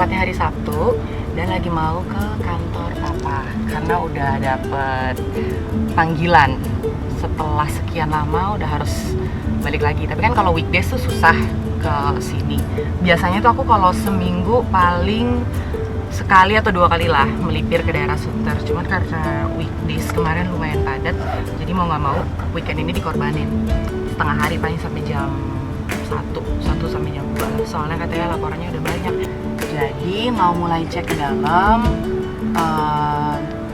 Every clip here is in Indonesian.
tepatnya hari Sabtu, dan lagi mau ke kantor papa karena udah dapet panggilan. Setelah sekian lama udah harus balik lagi. Tapi kan kalau weekdays tuh susah ke sini. Biasanya tuh aku kalau seminggu paling sekali atau 2 kali lah melipir ke daerah Suter. Cuman karena weekdays kemarin lumayan padat, jadi mau nggak mau weekend ini dikorbanin. Setengah hari paling sampai jam 1 sampai jam 2. Soalnya katanya laporannya udah banyak. Jadi mau mulai cek ke dalam,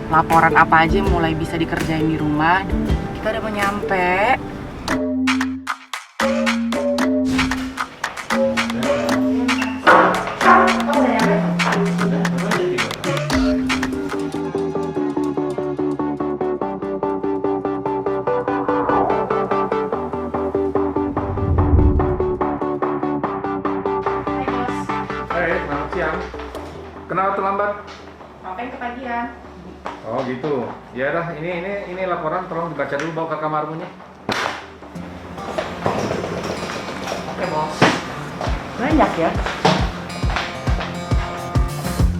laporan apa aja yang mulai bisa dikerjain di rumah. Kita udah mau nyampe. Selamat siang. Kenapa terlambat? Ngapain kepagian? Oh gitu. Ya dah, ini laporan tolong dibaca dulu, bawa ke kamarmu nih. Oke bos. Banyak ya?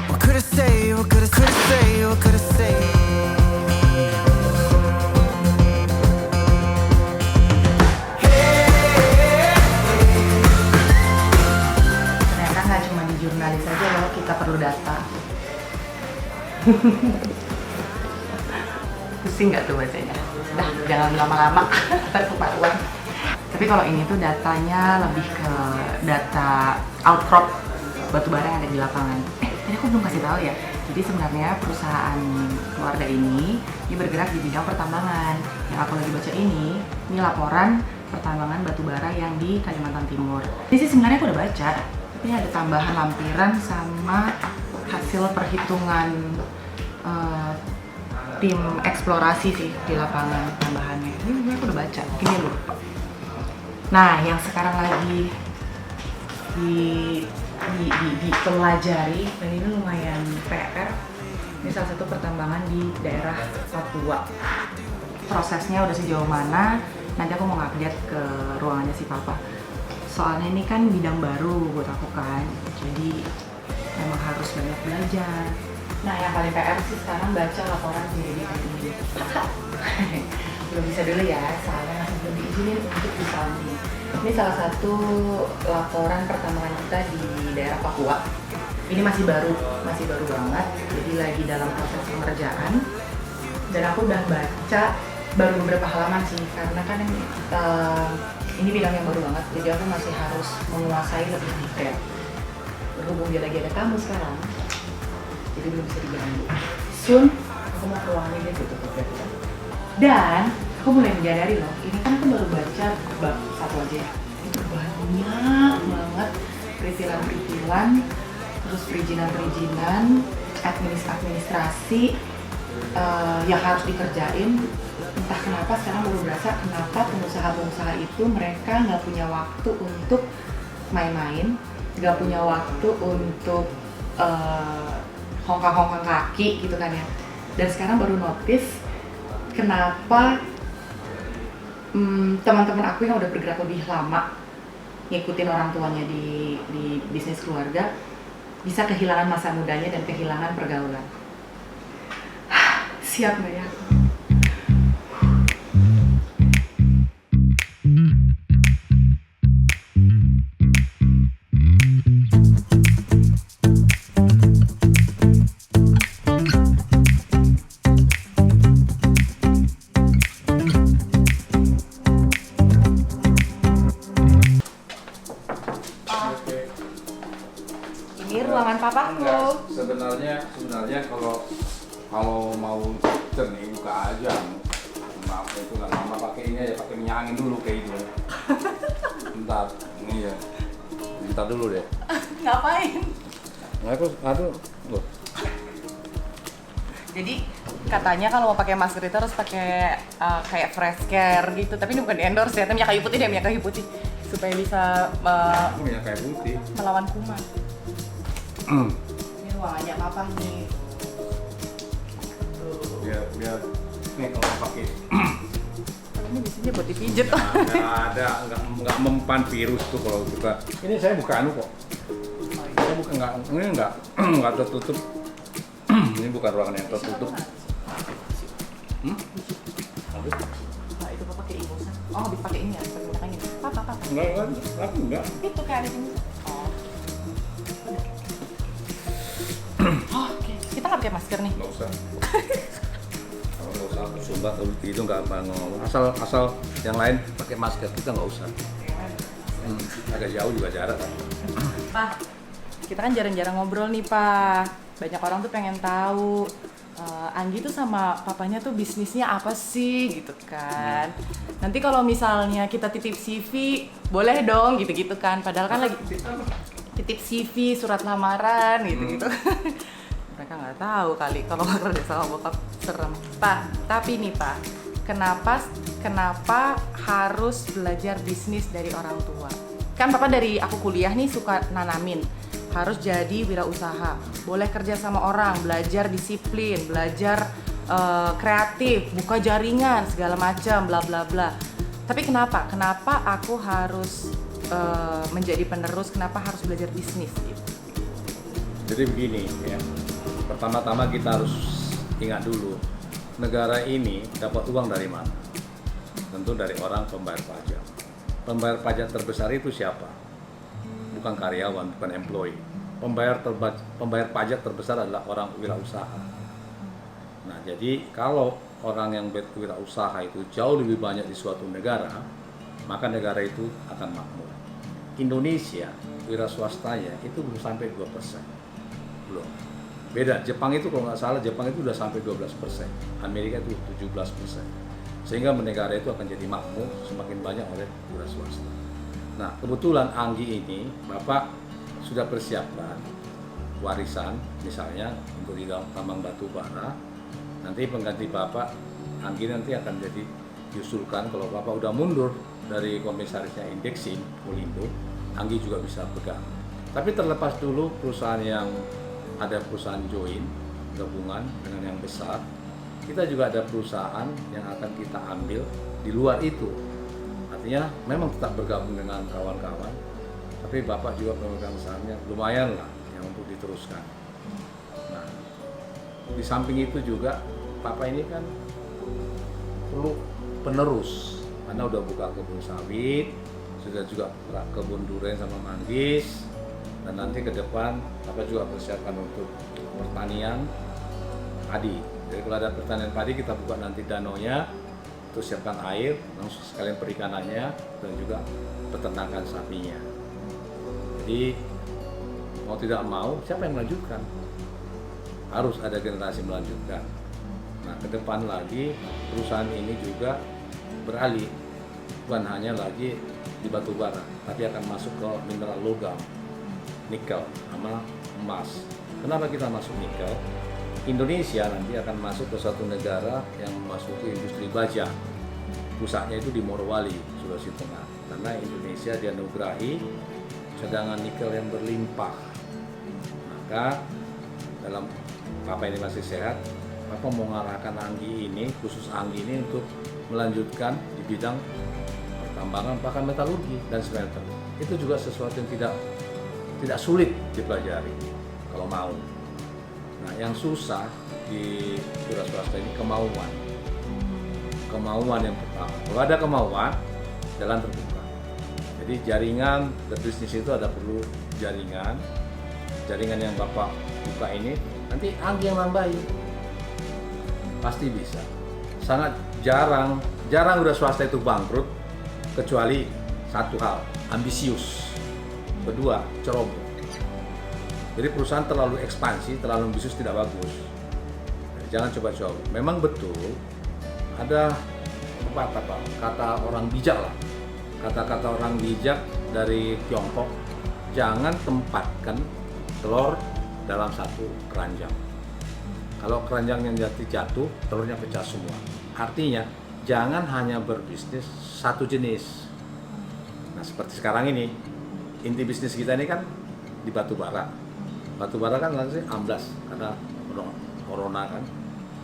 What could I say? What could I say? What could I say? Ternyata nggak cuma di jurnalis aja loh, kita perlu data. Pusing nggak tuh bacanya? Dah, jangan lama-lama, ntar kepatuan. Tapi kalau ini tuh datanya lebih ke data outcrop batubara yang ada di lapangan. Tadi aku belum kasih tahu ya. Jadi sebenarnya perusahaan keluarga ini bergerak di bidang pertambangan. Yang aku lagi baca ini laporan pertambangan batubara yang di Kalimantan Timur. Ini sih sebenarnya aku udah baca, tapi ada tambahan lampiran sama hasil perhitungan tim eksplorasi sih di lapangan tambahannya. Ini sebenarnya aku udah baca, gini dulu. Nah, yang sekarang lagi dipelajari dan ini lumayan PR. Ini salah satu pertambangan di daerah Papua. Prosesnya udah sejauh mana? Nanti aku mau ngupdate ke ruangannya si papa. Soalnya ini kan bidang baru buat aku kan, jadi memang harus banyak belajar. Nah, yang paling PR sih sekarang baca laporan jadi kayak gini. Belum bisa dulu ya, soalnya masih belum diizinin untuk disounding. Ini salah satu laporan pertambangan kita di daerah Papua. Ini masih baru banget, jadi lagi dalam proses pengerjaan. Dan aku udah baca baru beberapa halaman sih, karena kan ini bidang yang baru banget, jadi aku masih harus menguasai lebih detail. Berhubung dia lagi ada tamu sekarang, jadi belum bisa diganggu. Soon, aku mau ke ruangan ini tutup ya. Dan aku mulai menyadari loh, ini kan aku baru baca bab 1 aja ya. Itu banyak banget peritilan-peritilan, terus perizinan-perizinan, administrasi yang harus dikerjain. Entah kenapa sekarang baru berasa kenapa pengusaha-pengusaha itu mereka nggak punya waktu untuk main-main, nggak punya waktu untuk hongkang-hongkang kaki gitu kan ya. Dan sekarang baru notice kenapa teman-teman aku yang udah bergerak lebih lama ngikutin orang tuanya di bisnis keluarga bisa kehilangan masa mudanya dan kehilangan pergaulan. Siap nggak ya? Ini ruangan papaku. Enggak, sebenarnya kalau mau jernih buka aja. Maaf itu nggak lama pakai ini aja, pakai minyak angin dulu kayak gitu. Bentar, ini ya. Bentar dulu deh. Ngapain? Nah, aduh, loh. Jadi katanya kalau mau pakai masker itu harus pakai kayak fresh care gitu, tapi ini bukan di endorse ya, tapi minyak kayu putih deh, minyak kayu putih supaya bisa Minyak kayu putih. melawan kuman. Ini ruangannya papa nih. Biar nih kalau pakai Ini biasanya buat dipijet. nggak mempan virus tuh kalau buka. Ini saya buka anu kok. Saya bukan ini nggak tertutup. Ini bukan ruangan yang tertutup. Habis? Nah, itu Papa kayak ibusan. Oh, habis pakai ini ya, pakai ini. Papa. Enggak. Itu kayak ada sini. Oh. Oke. Kita nggak pakai masker nih. Nggak usah. Kalau nggak usah aku sumpah itu nggak apa ngomong. Asal yang lain pakai masker, kita nggak usah. Agak jauh juga jarak. Pak, kita kan jarang-jarang ngobrol nih, Pak. Banyak orang tuh pengen tahu Anggi tuh sama papanya tuh bisnisnya apa sih gitu kan. Nanti kalau misalnya kita titip CV, boleh dong gitu-gitu kan. Padahal kan lagi titip CV, surat lamaran gitu-gitu. Mereka nggak tahu kali kalau nggak kerja sama bokap, serem. Pak, tapi nih Pak, kenapa harus belajar bisnis dari orang tua? Kan Papa dari aku kuliah nih suka nanamin, harus jadi wirausaha, boleh kerja sama orang, belajar disiplin, belajar kreatif, buka jaringan segala macam, bla bla bla. Tapi kenapa aku harus menjadi penerus? Kenapa harus belajar bisnis gitu? Jadi begini ya, pertama-tama kita harus ingat dulu, negara ini dapat uang dari mana? Tentu dari orang pembayar pajak. Pembayar pajak terbesar itu siapa? Bukan karyawan, bukan employee. Pembayar pajak terbesar adalah orang wirausaha. Nah, jadi kalau orang yang berwirausaha itu jauh lebih banyak di suatu negara, maka negara itu akan makmur. Indonesia, wira swastanya itu belum sampai 2%. Belum. Beda, Jepang itu kalau nggak salah, Jepang itu udah sampai 12%. Amerika itu 17%. Sehingga negara itu akan jadi makmur semakin banyak oleh wira swasta. Nah, kebetulan Anggi ini, Bapak sudah persiapkan warisan misalnya untuk di tambang batu bara. Nanti pengganti Bapak, Anggi nanti akan jadi diusulkan kalau Bapak udah mundur dari komisarisnya Indexin, Polindo, Anggi juga bisa pegang. Tapi terlepas dulu perusahaan yang ada perusahaan join, gabungan dengan yang besar, kita juga ada perusahaan yang akan kita ambil di luar itu. Artinya memang tetap bergabung dengan kawan-kawan, tapi Bapak juga pemegang sahamnya, lumayan lah yang untuk diteruskan. Nah, di samping itu juga Papa ini kan perlu penerus, karena udah buka kebun sawit, sudah juga kebun durian sama manggis, dan nanti ke depan Papa juga persiapkan untuk pertanian padi. Jadi kalau ada pertanian padi, kita buka nanti danaunya, terus siapkan air, langsung sekalian perikanannya, dan juga peternakan sapinya. Jadi mau tidak mau, siapa yang melanjutkan? Harus ada generasi melanjutkan. Nah, ke depan lagi perusahaan ini juga beralih, bukan hanya lagi di batu bara, tapi akan masuk ke mineral logam, nikel sama emas. Kenapa kita masuk nikel? Indonesia nanti akan masuk ke suatu negara yang memasuki industri baja. Pusatnya itu di Morowali, Sulawesi Tengah. Karena Indonesia dianugerahi cadangan nikel yang berlimpah. Maka dalam Papa ini masih sehat, Papa mau mengarahkan Anggi ini, khusus Anggi ini untuk melanjutkan di bidang pertambangan, bahkan metalurgi dan smelter. Itu juga sesuatu yang tidak sulit dipelajari kalau mau. Nah, yang susah di wira swasta ini kemauan. Kemauan yang pertama. Kalau ada kemauan, jalan terbuka. Jadi jaringan berbisnis itu ada perlu jaringan. Jaringan yang Bapak buka ini, nanti Anggi yang nambahin. Pasti bisa. Sangat jarang wira swasta itu bangkrut, kecuali satu hal, ambisius. Kedua, ceroboh. Jadi perusahaan terlalu ekspansi, terlalu ambisius tidak bagus. Jangan coba-coba. Memang betul ada kata orang bijak lah. Kata-kata orang bijak dari Tiongkok, jangan tempatkan telur dalam satu keranjang. Kalau keranjangnya jatuh, telurnya pecah semua. Artinya jangan hanya berbisnis satu jenis. Nah, seperti sekarang ini, inti bisnis kita ini kan di batu bara. Batu bara kan langsung amblas karena corona kan,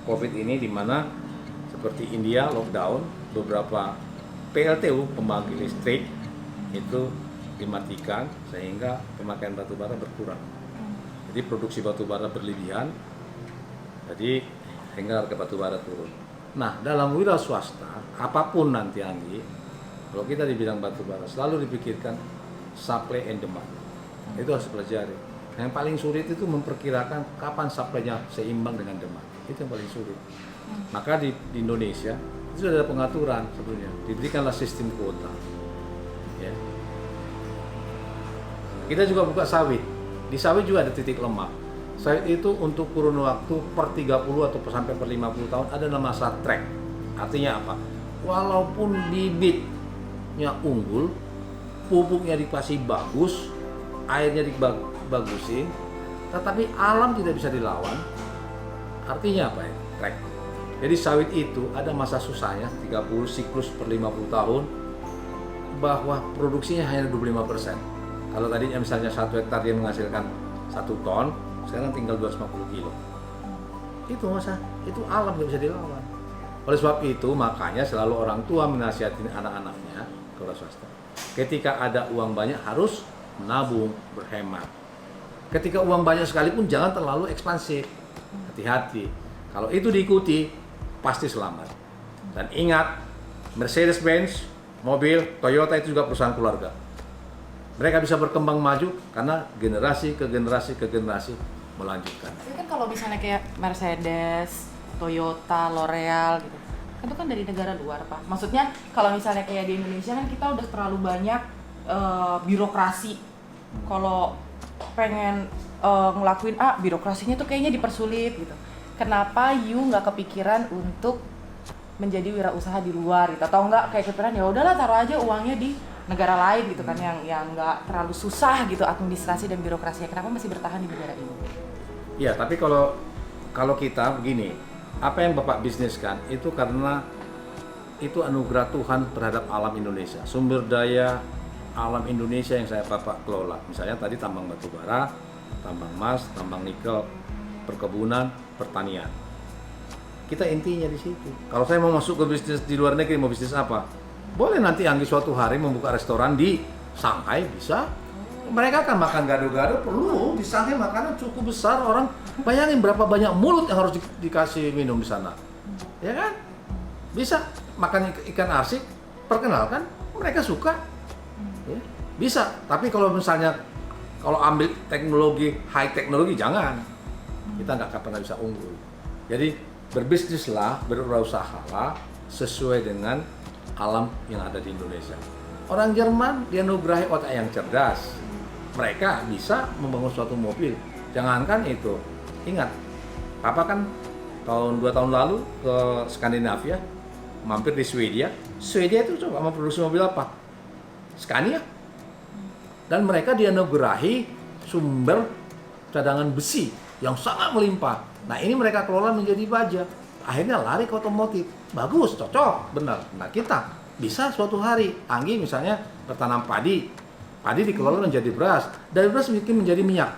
COVID ini, di mana seperti India lockdown, beberapa PLTU pembangkit listrik itu dimatikan sehingga pemakaian batu bara berkurang. Jadi produksi batu bara berlebihan, jadi sehingga harga batu bara turun. Nah, dalam wira swasta, apapun nanti Anggi, kalau kita di bidang batu bara selalu dipikirkan supply and demand. Itu harus dipelajari. Yang paling sulit itu memperkirakan kapan supply-nya seimbang dengan demand. Itu yang paling sulit. Maka di Indonesia itu sudah ada pengaturan sebetulnya. Diberikanlah sistem kuota. Ya. Kita juga buka sawit. Di sawit juga ada titik lemah. Sawit itu untuk kurun waktu per 30 atau sampai per 50 tahun ada masa track. Artinya apa? Walaupun bibitnya unggul, pupuknya dikasih bagus, airnya dibagusin, tetapi alam tidak bisa dilawan. Artinya apa ya? Track. Jadi sawit itu ada masa susahnya 30 siklus per 50 tahun, bahwa produksinya hanya 25%. Kalau tadinya misalnya 1 hektar dia menghasilkan 1 ton, sekarang tinggal 250 kilo. Itu masa, itu alam nggak bisa dilawan. Oleh sebab itu makanya selalu orang tua menasihatin anak-anaknya ke swasta. Ketika ada uang banyak harus menabung, berhemat. Ketika uang banyak sekalipun jangan terlalu ekspansif. Hati-hati. Kalau itu diikuti pasti selamat. Dan ingat, Mercedes-Benz, mobil, Toyota itu juga perusahaan keluarga. Mereka bisa berkembang maju karena generasi ke generasi melanjutkan. Tapi kan kalau misalnya kayak Mercedes, Toyota, L'Oreal gitu, itu kan dari negara luar, Pak. Maksudnya kalau misalnya kayak di Indonesia kan kita udah terlalu banyak birokrasi. Kalau pengen ngelakuin birokrasinya tuh kayaknya dipersulit gitu. Kenapa you nggak kepikiran untuk menjadi wirausaha di luar gitu? Atau enggak kayak kepikiran ya udahlah taruh aja uangnya di negara lain gitu kan, yang nggak terlalu susah gitu administrasi dan birokrasinya. Kenapa masih bertahan di negara ini? Iya, tapi kalau kita begini, apa yang Bapak bisniskan itu karena itu anugerah Tuhan terhadap alam Indonesia, sumber daya alam Indonesia yang Bapak kelola. Misalnya tadi tambang batu bara, tambang emas, tambang nikel, perkebunan, pertanian. Kita intinya di situ. Kalau saya mau masuk ke bisnis di luar negeri, mau bisnis apa? Boleh nanti Anggi suatu hari membuka restoran di Shanghai, bisa. Mereka akan makan gado-gado, perlu di Shanghai makanan cukup besar, orang bayangin berapa banyak mulut yang harus dikasih minum di sana. Ya kan? Bisa makan ikan arsik, perkenalkan, mereka suka. Ya, bisa, tapi kalau misalnya kalau ambil teknologi, high teknologi jangan. Kita nggak pernah bisa unggul. Jadi berbisnislah, berwirausahalah sesuai dengan alam yang ada di Indonesia. Orang Jerman dianugerahi otak yang cerdas. Mereka bisa membangun suatu mobil. Jangankan itu. Ingat, Papa kan 2 tahun lalu ke Skandinavia, mampir di Swedia. Swedia itu coba memproduksi mobil apa? Scania. Dan mereka dianugerahi sumber cadangan besi yang sangat melimpah. Nah, ini mereka kelola menjadi baja. Akhirnya lari ke otomotif. Bagus, cocok, benar. Nah, kita bisa suatu hari, Anggi misalnya bertanam padi. Padi dikelola menjadi beras. Dari beras mungkin menjadi minyak.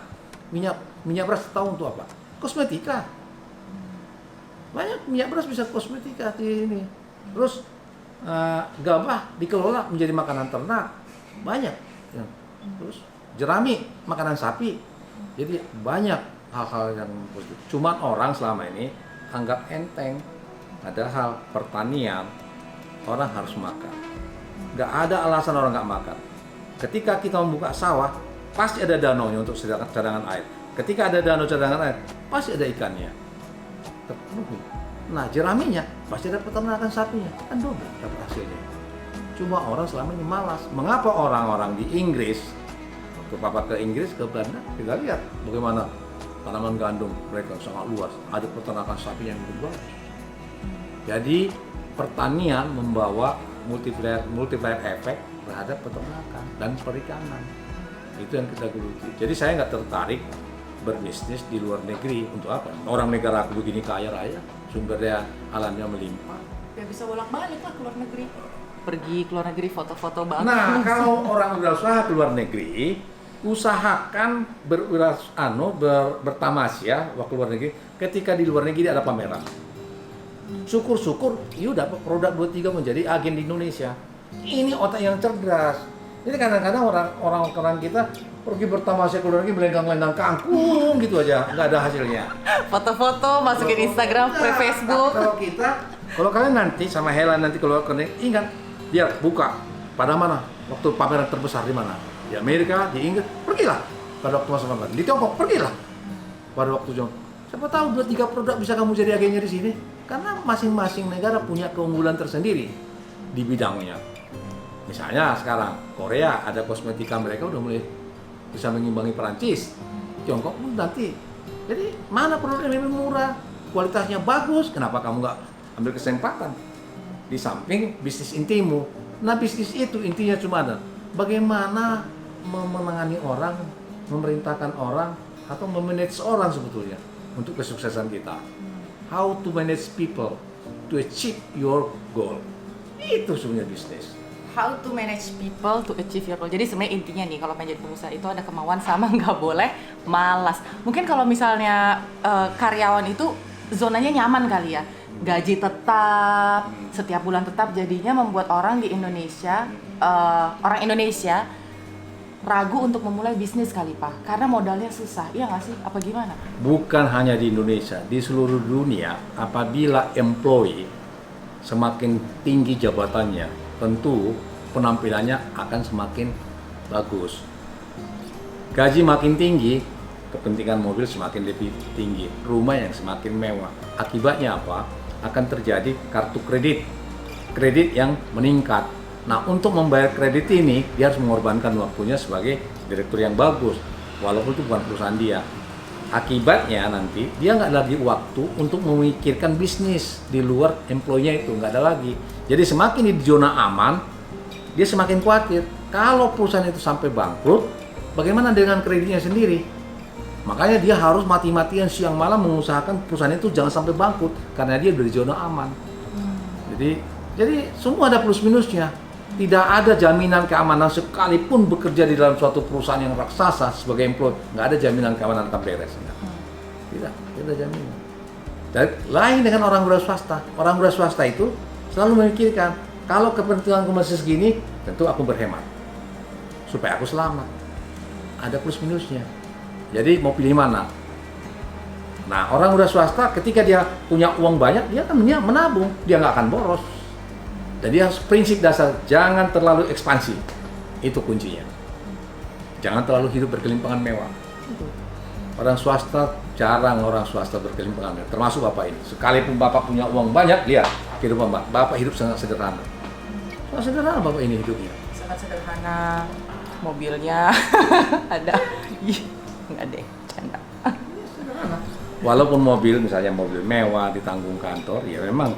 Minyak beras tahu untuk apa? Kosmetika. Banyak minyak beras bisa kosmetika di ini. Terus gabah dikelola menjadi makanan ternak. Banyak. Ya. Terus jerami makanan sapi. Jadi banyak hal-hal yang positif. Cuman orang selama ini anggap enteng. Padahal pertanian orang harus makan. Gak ada alasan orang gak makan. Ketika kita membuka sawah, pasti ada danaunya untuk cadangan air. Ketika ada danau cadangan air, pasti ada ikannya. Terpenuhi. Nah, jeraminya pasti ada peternakan sapinya. Kan double dapat hasilnya. Cuma orang selama ini malas. Mengapa orang-orang di Inggris, waktu Papa ke Inggris, ke Belanda, kita lihat bagaimana tanaman gandum mereka sangat luas. Ada peternakan sapi yang begitu bagus. Jadi pertanian membawa multiplier efek terhadap peternakan dan perikanan. Itu yang kita geluti. Jadi saya nggak tertarik berbisnis di luar negeri. Untuk apa? Orang negara aku begini kaya raya, sumber daya alamnya melimpah. Ya bisa bolak-balik lah ke luar negeri. Pergi ke luar negeri foto-foto bagus. Nah, kalau orang berusaha ke luar negeri, usahakan bertamasya waktu luar negeri. Ketika di luar negeri ada pameran. Syukur-syukur, dapat produk 23 menjadi agen di Indonesia. Ini otak yang cerdas. Jadi kadang-kadang orang kita pergi bertamasya ke luar negeri melenggang-lenggang kangkung gitu aja, nggak ada hasilnya. Foto-foto masukin Instagram, Facebook. Kalau kalian nanti sama Hela nanti kalau kalian ingat, dia buka pada mana? Waktu pameran terbesar di mana? Di Amerika, di Inggris, pergilah. Pada waktu masa pameran di Tiongkok, pergilah. Pada waktu jam, siapa tahu 2-3 produk bisa kamu jadi agennya di sini. Karena masing-masing negara punya keunggulan tersendiri di bidangnya. Misalnya sekarang Korea ada kosmetika mereka udah mulai bisa mengimbangi Perancis, Tiongkok pun nanti. Jadi mana produk yang lebih murah, kualitasnya bagus, kenapa kamu nggak ambil kesempatan? Di samping bisnis intimu. Nah bisnis itu intinya cuma ada bagaimana memenangani orang, memerintahkan orang, atau memanage orang sebetulnya untuk kesuksesan kita. How to manage people to achieve your goal. Itu sebenarnya bisnis. How to manage people to achieve your goal. Jadi sebenarnya intinya nih kalau pengen jadi pengusaha itu ada kemauan sama nggak boleh malas. Mungkin kalau misalnya karyawan itu zonanya nyaman kali ya. Gaji tetap, setiap bulan tetap, jadinya membuat orang di Indonesia, orang Indonesia ragu untuk memulai bisnis kali Pak, karena modalnya susah, iya nggak sih? Apa gimana? Bukan hanya di Indonesia, di seluruh dunia, apabila employee semakin tinggi jabatannya, tentu penampilannya akan semakin bagus. Gaji makin tinggi, kepentingan mobil semakin lebih tinggi, rumah yang semakin mewah. Akibatnya apa? Akan terjadi kartu kredit yang meningkat. Nah, untuk membayar kredit ini, dia harus mengorbankan waktunya sebagai direktur yang bagus, walaupun itu bukan perusahaan dia. Akibatnya nanti, dia nggak lagi waktu untuk memikirkan bisnis di luar employee-nya itu, nggak ada lagi. Jadi semakin di zona aman, dia semakin khawatir. Kalau perusahaan itu sampai bangkrut, bagaimana dengan kreditnya sendiri? Makanya dia harus mati-matian siang malam mengusahakan perusahaan itu jangan sampai bangkrut, karena dia udah di zona aman. Jadi semua ada plus minusnya. Tidak ada jaminan keamanan sekalipun bekerja di dalam suatu perusahaan yang raksasa sebagai employee, nggak ada jaminan keamanan akan beres. Tidak ada jaminan. Dan lain dengan orang wira swasta. Orang wira swasta itu selalu memikirkan, kalau kepentinganku masih segini, tentu aku berhemat supaya aku selamat. Ada plus minusnya. Jadi mau pilih mana? Nah, orang wira swasta ketika dia punya uang banyak, dia akan menabung, dia nggak akan boros. Jadi prinsip dasar jangan terlalu ekspansi, itu kuncinya. Jangan terlalu hidup berkelimpangan mewah. Orang swasta jarang orang swasta berkelimpangan mewah, termasuk bapak ini. Sekalipun bapak punya uang banyak, lihat kehidupan bapak hidup sangat sederhana. Sangat sederhana bapak ini hidupnya. Sangat sederhana, mobilnya ada, nggak deh, canda. Walaupun mobil, misalnya mobil mewah ditanggung kantor, ya memang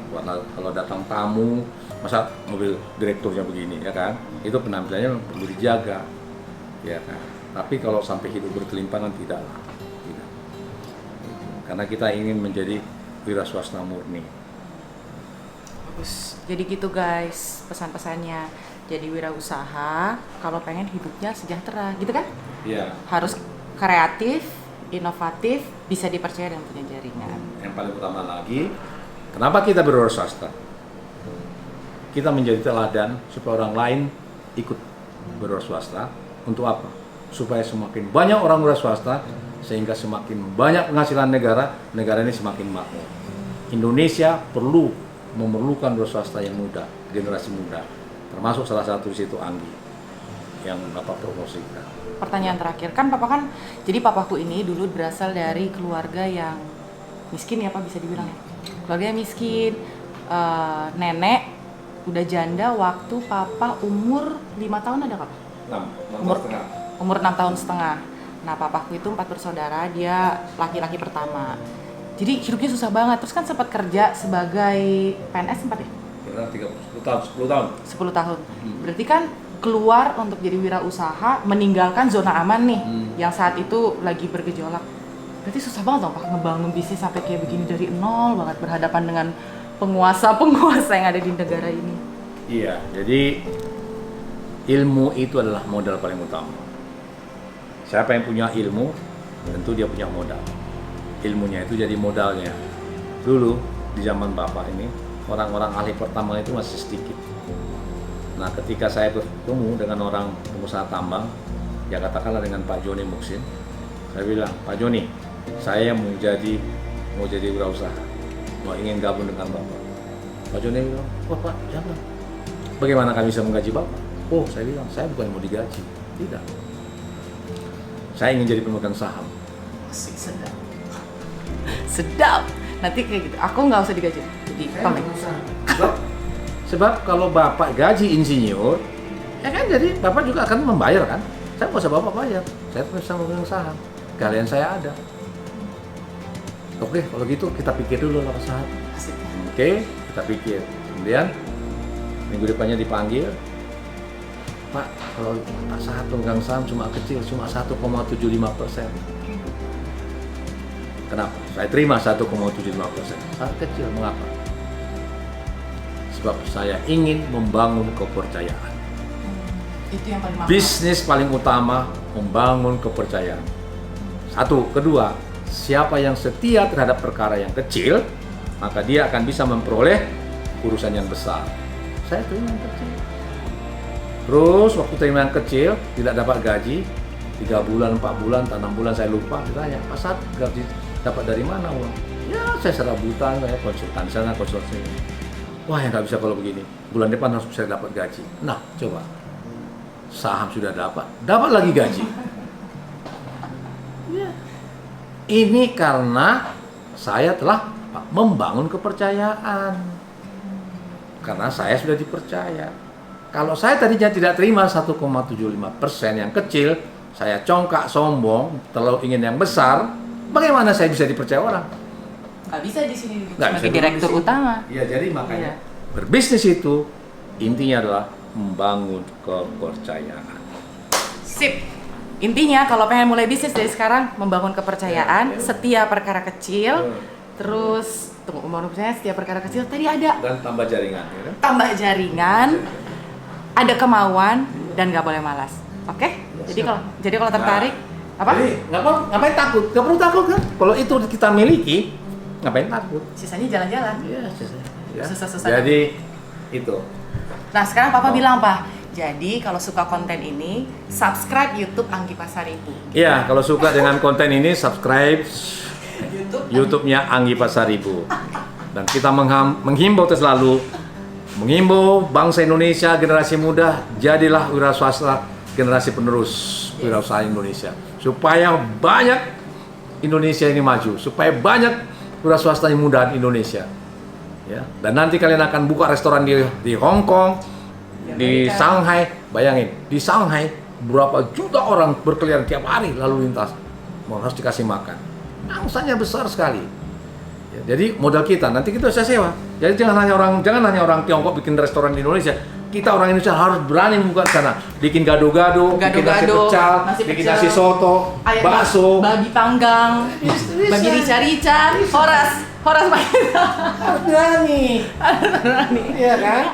kalau datang tamu, masa mobil direkturnya begini, ya kan? Itu penampilannya perlu dijaga, ya kan? Tapi kalau sampai hidup berkelimpangan tidaklah, tidak. Karena kita ingin menjadi wira swasta murni. Bagus. Jadi gitu guys, pesan-pesannya. Jadi wirausaha kalau pengen hidupnya sejahtera, gitu kan? Iya. Harus kreatif, inovatif, bisa dipercaya dan punya jaringan. Yang paling utama lagi, kenapa kita berwira swasta? Kita menjadi teladan supaya orang lain ikut berwira swasta. Untuk apa? Supaya semakin banyak orang wira swasta, sehingga semakin banyak penghasilan negara, negara ini semakin makmur. Indonesia memerlukan wira swasta yang muda, generasi muda. Termasuk salah satu di situ Anggi yang Bapak promosikan. Pertanyaan terakhir, kan Papa jadi papaku ini dulu berasal dari keluarga yang miskin ya Pak, bisa dibilang ya. Keluarga yang miskin, nenek udah janda waktu Papa umur 5 tahun ada Kak? 6 Umur 6 tahun setengah. Nah papaku itu 4 bersaudara, dia laki-laki pertama. Jadi hidupnya susah banget, terus kan sempat kerja sebagai PNS sempat ya? 10 tahun. 10 tahun. Berarti kan keluar untuk jadi wirausaha, meninggalkan zona aman nih, yang saat itu lagi bergejolak. Berarti susah banget dong Pak ngebangun bisnis sampai kayak begini dari nol banget, berhadapan dengan penguasa-penguasa yang ada di negara ini. Iya, jadi ilmu itu adalah modal paling utama. Siapa yang punya ilmu, tentu dia punya modal. Ilmunya itu jadi modalnya. Dulu di zaman Bapak ini, orang-orang ahli pertambangan itu masih sedikit. Nah, ketika saya bertemu dengan orang pengusaha tambang, ya katakanlah dengan Pak Joni Muksin, saya bilang, Pak Joni, saya mau jadi wirausaha, mau ingin gabung dengan Bapak. Pak Joni bilang, wah Pak, jangan. Bagaimana kami bisa menggaji Bapak? Oh, saya bilang, saya bukan mau digaji, tidak. Saya ingin jadi pemegang saham. Asik, sedap. Sedap. Nanti kayak gitu. Aku nggak usah digaji. Jadi pemegang. Sebab kalau Bapak gaji insinyur, ya kan jadi Bapak juga akan membayar kan? Saya nggak usah Bapak bayar, saya bisa memegang saham. Kalian saya ada. Oke, kalau gitu kita pikir dulu lah saham. Asik. Oke, kita pikir. Kemudian minggu depannya dipanggil, Pak, kalau Pak Sahat pemegang saham cuma kecil, cuma 1,75%. Kenapa? Saya terima 1,75%. Sangat kecil, mengapa? Sebab saya ingin membangun kepercayaan. Itu yang paling mahal. Bisnis paling utama membangun kepercayaan. Satu, kedua, siapa yang setia terhadap perkara yang kecil, maka dia akan bisa memperoleh urusan yang besar. Saya terima yang kecil. Terus waktu terima yang kecil, tidak dapat gaji, 3 bulan, 4 bulan, 6 bulan saya lupa, ditanya, Pak Sahat gaji dapat dari mana uang? Ya saya serabutan, saya konsultan sana, konsultan sini. Wah ya nggak bisa kalau begini, bulan depan harus bisa dapat gaji. Nah coba, saham sudah dapat lagi gaji. Ya. Ini karena saya telah membangun kepercayaan. Karena saya sudah dipercaya. Kalau saya tadinya tidak terima 1,75% yang kecil, saya congkak, sombong, terlalu ingin yang besar, bagaimana saya bisa dipercaya orang? Nggak bisa di sini Nggak bisa sebagai direktur utama. Iya, jadi makanya Iya. berbisnis itu intinya adalah membangun kepercayaan. Sip. Intinya kalau pengen mulai bisnis dari sekarang membangun kepercayaan, setiap perkara kecil, terus tunggu membangun kepercayaan setiap perkara kecil tadi ada Dan tambah jaringan, ya kan? tambah jaringan, ada kemauan dan nggak boleh malas. Oke? Jadi kalau tertarik apa? Jadi ngapain takut? Gak perlu takut kan? Kalau itu kita miliki, ngapain takut? Sisanya jalan-jalan. Iya, ya. Susah-susah. Jadi itu. Nah sekarang Papa bilang Pak, jadi kalau suka konten ini, subscribe YouTube Anggi Pasaribu. Iya, kalau suka dengan konten ini, subscribe YouTube-nya Anggi Pasaribu. Dan kita menghimbau selalu, menghimbau bangsa Indonesia, generasi muda, jadilah wiraswasta generasi penerus wirausaha Indonesia. Supaya banyak Indonesia ini maju, supaya banyak wiraswasta yang muda di Indonesia. Ya. Dan nanti kalian akan buka restoran di Hong Kong, di Shanghai. Bayangin, di Shanghai berapa juta orang berkeliaran tiap hari lalu lintas, mau harus dikasih makan. Angsanya besar sekali. Ya, jadi modal kita nanti kita bisa sewa. Jadi jangan hanya orang Tiongkok bikin restoran di Indonesia. Kita orang Indonesia harus berani membuka di sana. Bikin gado-gado, bikin nasi pecel, bikin nasi soto, bakso, babi panggang, babi rica-rica, horas pakai. harus berani. Iya kan?